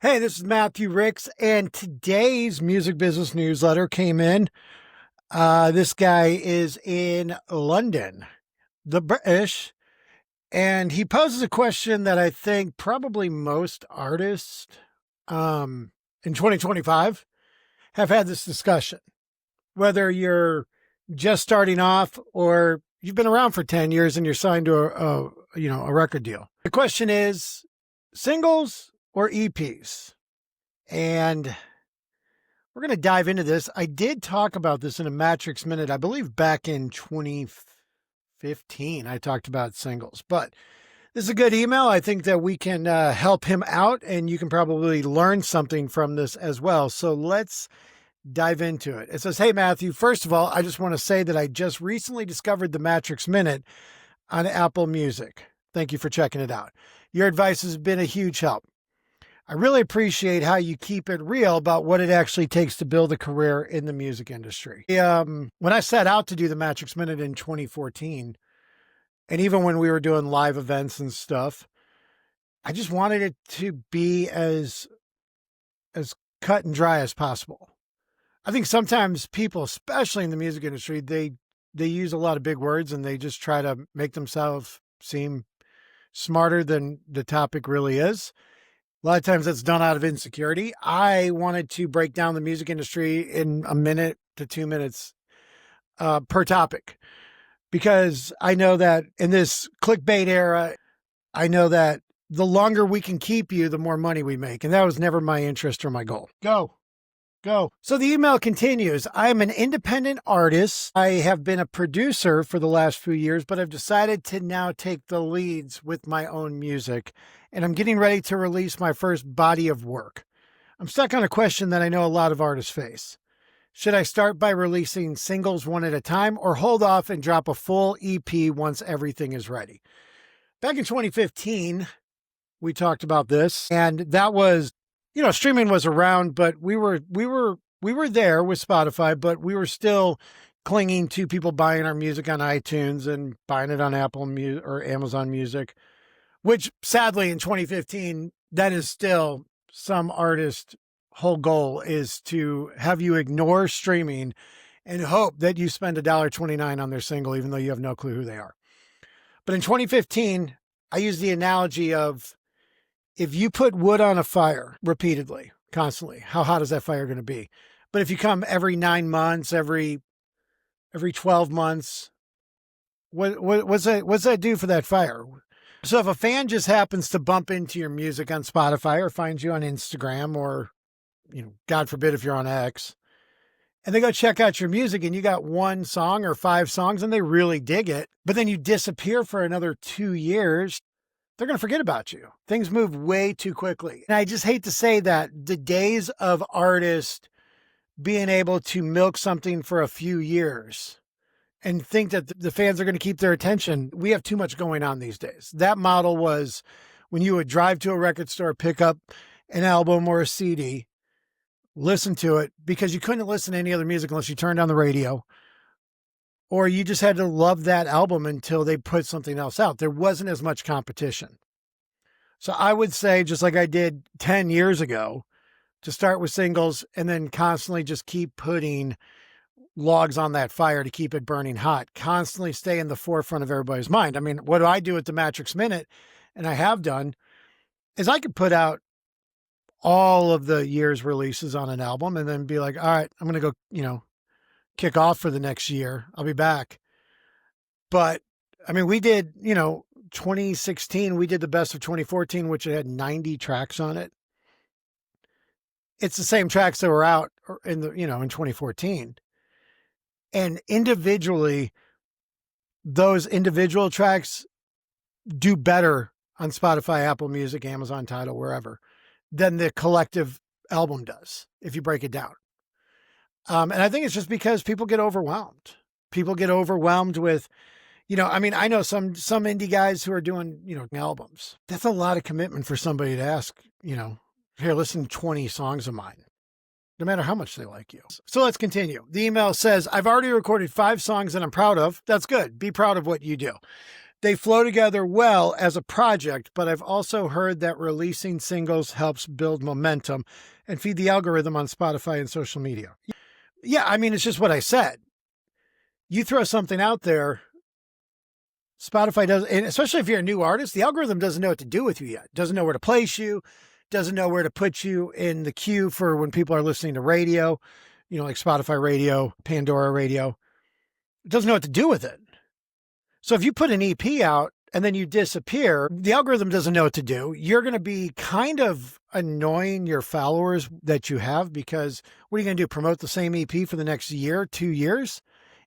Hey, this is Matthew Ricks, and today's music business newsletter came in. This guy is in London, the British, and he poses a question that I think probably most artists in 2025 have had this discussion. Whether you're just starting off or you've been around for 10 years and you're signed to a record deal. The question is singles or EPs? And we're going to dive into this. I did talk about this in a Matrix Minute, I believe back in 2015. I talked about singles, but this is a good email. I think that we can help him out, and you can probably learn something from this as well. So let's dive into it. It says, "Hey, Matthew, first of all, I just want to say that I just recently discovered the Matrix Minute on Apple Music. Thank you for checking it out. Your advice has been a huge help. I really appreciate how you keep it real about what it actually takes to build a career in the music industry." When I set out to do the Matrix Minute in 2014, and even when we were doing live events and stuff, I just wanted it to be as cut and dry as possible. I think sometimes people, especially in the music industry, they use a lot of big words and they just try to make themselves seem smarter than the topic really is. A lot of times that's done out of insecurity. I wanted to break down the music industry in a minute to 2 minutes per topic, because I know that in this clickbait era, I know that the longer we can keep you, the more money we make. And that was never my interest or my goal. Go. So the email continues. I am an independent artist. I have been a producer for the last few years, but I've decided to now take the leads with my own music, and I'm getting ready to release my first body of work. I'm stuck on a question that I know a lot of artists face. Should I start by releasing singles one at a time, or hold off and drop a full EP once everything is ready? Back in 2015, we talked about this, and that was, streaming was around, but we were there with Spotify, but we were still clinging to people buying our music on iTunes and buying it on Apple Music or Amazon Music, which sadly in 2015, that is still some artist whole goal, is to have you ignore streaming and hope that you spend $1.29 on their single, even though you have no clue who they are. But in 2015, I used the analogy of, if you put wood on a fire repeatedly, constantly, how hot is that fire going to be? But if you come every 9 months, every 12 months, what's that do for that fire? So if a fan just happens to bump into your music on Spotify or finds you on Instagram, or, God forbid if you're on X, and they go check out your music and you got one song or 5 songs and they really dig it, but then you disappear for another 2 years, they're going to forget about you. Things move way too quickly. And I just hate to say that the days of artists being able to milk something for a few years and think that the fans are going to keep their attention, we have too much going on these days. That model was when you would drive to a record store, pick up an album or a CD, listen to it, because you couldn't listen to any other music unless you turned on the radio, or you just had to love that album until they put something else out. There wasn't as much competition. So I would say, just like I did 10 years ago, to start with singles and then constantly just keep putting logs on that fire to keep it burning hot, constantly stay in the forefront of everybody's mind. I mean, what do I do at the Matrix Minute, and I have done, is I could put out all of the year's releases on an album and then be like, all right, I'm going to go, kick off for the next year. I'll be back. But I mean, we did, 2016, we did the best of 2014, which had 90 tracks on it. It's the same tracks that were out in the, in 2014. And individually, those individual tracks do better on Spotify, Apple Music, Amazon, Tidal, wherever, than the collective album does, if you break it down. And I think it's just because people get overwhelmed. People get overwhelmed with, I know some indie guys who are doing, albums. That's a lot of commitment for somebody to ask, here, listen to 20 songs of mine, no matter how much they like you. So let's continue. The email says, I've already recorded 5 songs that I'm proud of. That's good. Be proud of what you do. They flow together well as a project, but I've also heard that releasing singles helps build momentum and feed the algorithm on Spotify and social media. Yeah, I mean, it's just what I said. You throw something out there, Spotify does, and especially if you're a new artist, the algorithm doesn't know what to do with you yet. Doesn't know where to place you, doesn't know where to put you in the queue for when people are listening to radio, like Spotify radio, Pandora radio. It doesn't know what to do with it. So if you put an EP out and then you disappear, the algorithm doesn't know what to do. You're going to be kind of annoying your followers that you have, because what are you going to do? Promote the same EP for the next year, 2 years?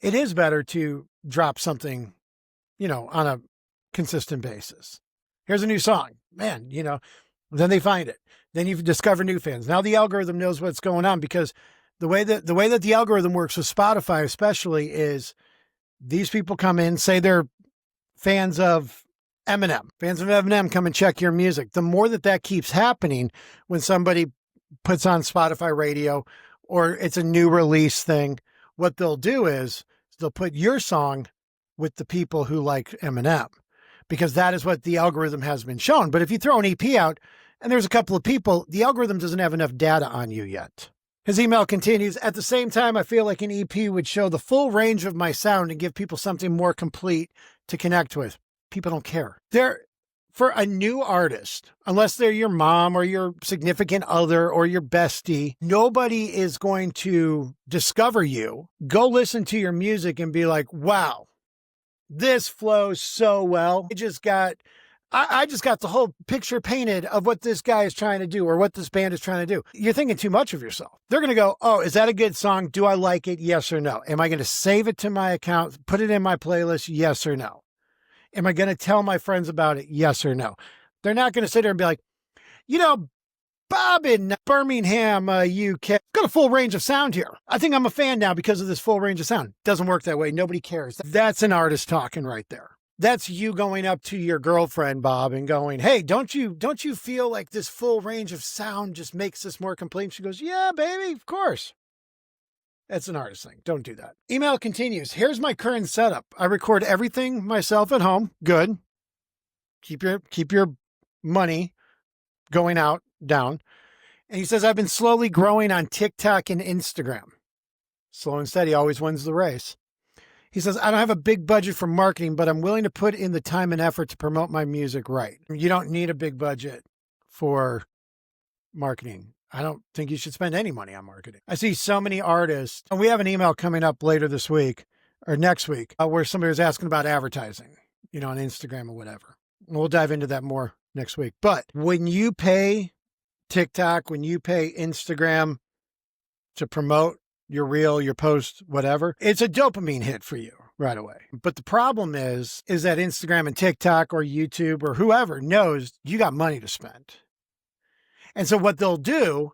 It is better to drop something, on a consistent basis. Here's a new song, man, then they find it. Then you discover new fans. Now the algorithm knows what's going on, because the way that the algorithm works with Spotify especially is these people come in, say they're fans of Eminem. Fans of Eminem come and check your music. The more that keeps happening, when somebody puts on Spotify radio or it's a new release thing, what they'll do is they'll put your song with the people who like Eminem, because that is what the algorithm has been shown. But if you throw an EP out and there's a couple of people, the algorithm doesn't have enough data on you yet. His email continues, at the same time, I feel like an EP would show the full range of my sound and give people something more complete to connect with. People don't care. For a new artist, unless they're your mom or your significant other or your bestie, nobody is going to discover you, go listen to your music and be like, wow, this flows so well. I just got the whole picture painted of what this guy is trying to do or what this band is trying to do. You're thinking too much of yourself. They're going to go, oh, is that a good song? Do I like it? Yes or no? Am I going to save it to my account, put it in my playlist? Yes or no? Am I going to tell my friends about it? Yes or no? They're not going to sit there and be like, Bob in Birmingham, UK, got a full range of sound here. I think I'm a fan now because of this full range of sound. Doesn't work that way. Nobody cares. That's an artist talking right there. That's you going up to your girlfriend, Bob, and going, hey, don't you feel like this full range of sound just makes this more complete? And she goes, yeah, baby, of course. That's an artist thing. Don't do that. Email continues. Here's my current setup. I record everything myself at home. Good. Keep your money going down. And he says, I've been slowly growing on TikTok and Instagram. Slow and steady always wins the race. He says, I don't have a big budget for marketing, but I'm willing to put in the time and effort to promote my music right. You don't need a big budget for marketing. I don't think you should spend any money on marketing. I see so many artists, and we have an email coming up later this week or next week where somebody was asking about advertising, on Instagram or whatever. We'll dive into that more next week. But when you pay TikTok, when you pay Instagram to promote your reel, your post, whatever, it's a dopamine hit for you right away. But the problem is that Instagram and TikTok or YouTube or whoever knows you got money to spend. And so what they'll do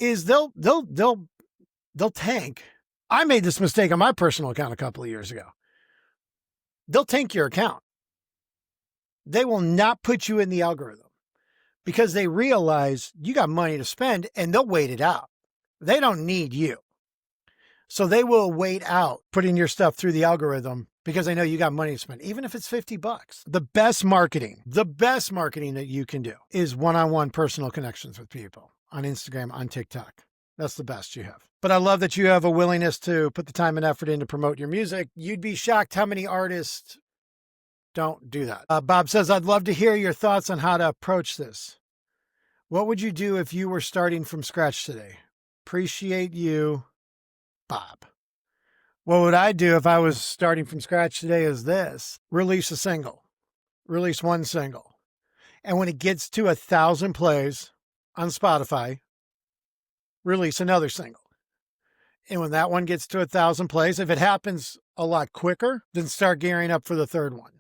is they'll tank. I made this mistake on my personal account a couple of years ago. They'll tank your account. They will not put you in the algorithm because they realize you got money to spend, and they'll wait it out. They don't need you. So they will wait out putting your stuff through the algorithm because they know you got money to spend, even if it's $50. The best marketing that you can do is one-on-one personal connections with people on Instagram, on TikTok. That's the best you have. But I love that you have a willingness to put the time and effort in to promote your music. You'd be shocked how many artists don't do that. Bob says, I'd love to hear your thoughts on how to approach this. What would you do if you were starting from scratch today? Appreciate you, Bob. What would I do if I was starting from scratch today is this. Release a single. Release one single. And when it gets to 1,000 plays on Spotify, release another single. And when that one gets to 1,000 plays, if it happens a lot quicker, then start gearing up for the third one.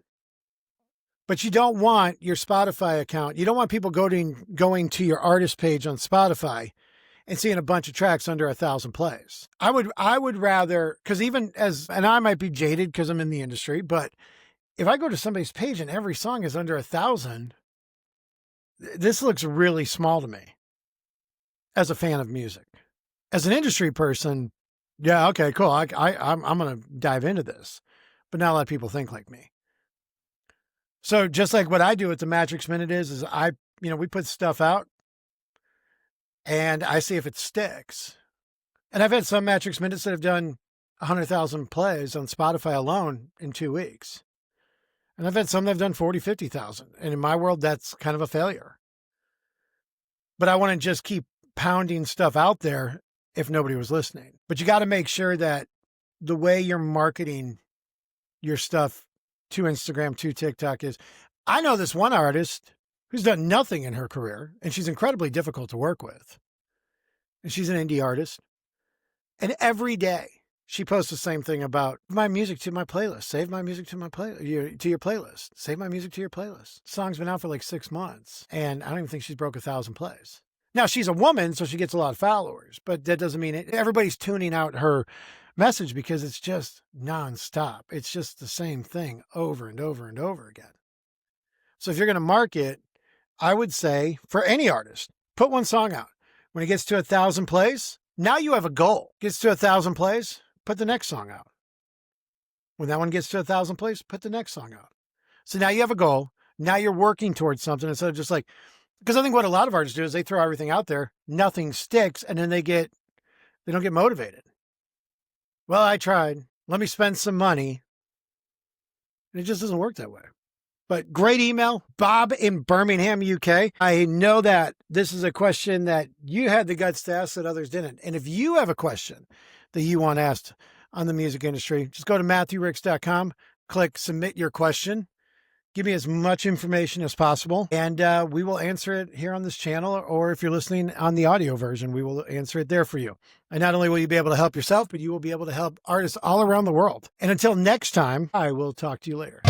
But you don't want your Spotify account, you don't want people going to your artist page on Spotify and seeing a bunch of tracks under 1,000 plays. I would rather, because and I might be jaded because I'm in the industry, but if I go to somebody's page and every song is under 1,000, this looks really small to me as a fan of music. As an industry person, yeah, okay, cool. I'm going to dive into this, but not a lot of people think like me. So just like what I do with the Matrix Minute is we put stuff out and I see if it sticks. And I've had some Matrix Minutes that have done 100,000 plays on Spotify alone in 2 weeks. And I've had some that have done 40, 50,000. And in my world, that's kind of a failure. But I want to just keep pounding stuff out there if nobody was listening. But you got to make sure that the way you're marketing your stuff to Instagram, to TikTok is, I know this one artist who's done nothing in her career, and she's incredibly difficult to work with. And she's an indie artist. And every day she posts the same thing about my music to my playlist. Save my music to my to your playlist. Save my music to your playlist. The song's been out for like 6 months, and I don't even think she's broke 1,000 plays. Now, she's a woman, so she gets a lot of followers, but that doesn't mean everybody's tuning out her message because it's just nonstop. It's just the same thing over and over and over again. So if you're going to market, I would say for any artist, put one song out. When it gets to 1,000 plays, now you have a goal. Gets to 1,000 plays, put the next song out. When that one gets to 1,000 plays, put the next song out. So now you have a goal. Now you're working towards something instead of just like, because I think what a lot of artists do is they throw everything out there, nothing sticks, and then they don't get motivated. Well, I tried. Let me spend some money. And it just doesn't work that way. But great email, Bob in Birmingham, UK. I know that this is a question that you had the guts to ask that others didn't. And if you have a question that you want asked on the music industry, just go to MatthewRicks.com, click submit your question. Give me as much information as possible, and we will answer it here on this channel, or if you're listening on the audio version, we will answer it there for you. And not only will you be able to help yourself, but you will be able to help artists all around the world. And until next time, I will talk to you later.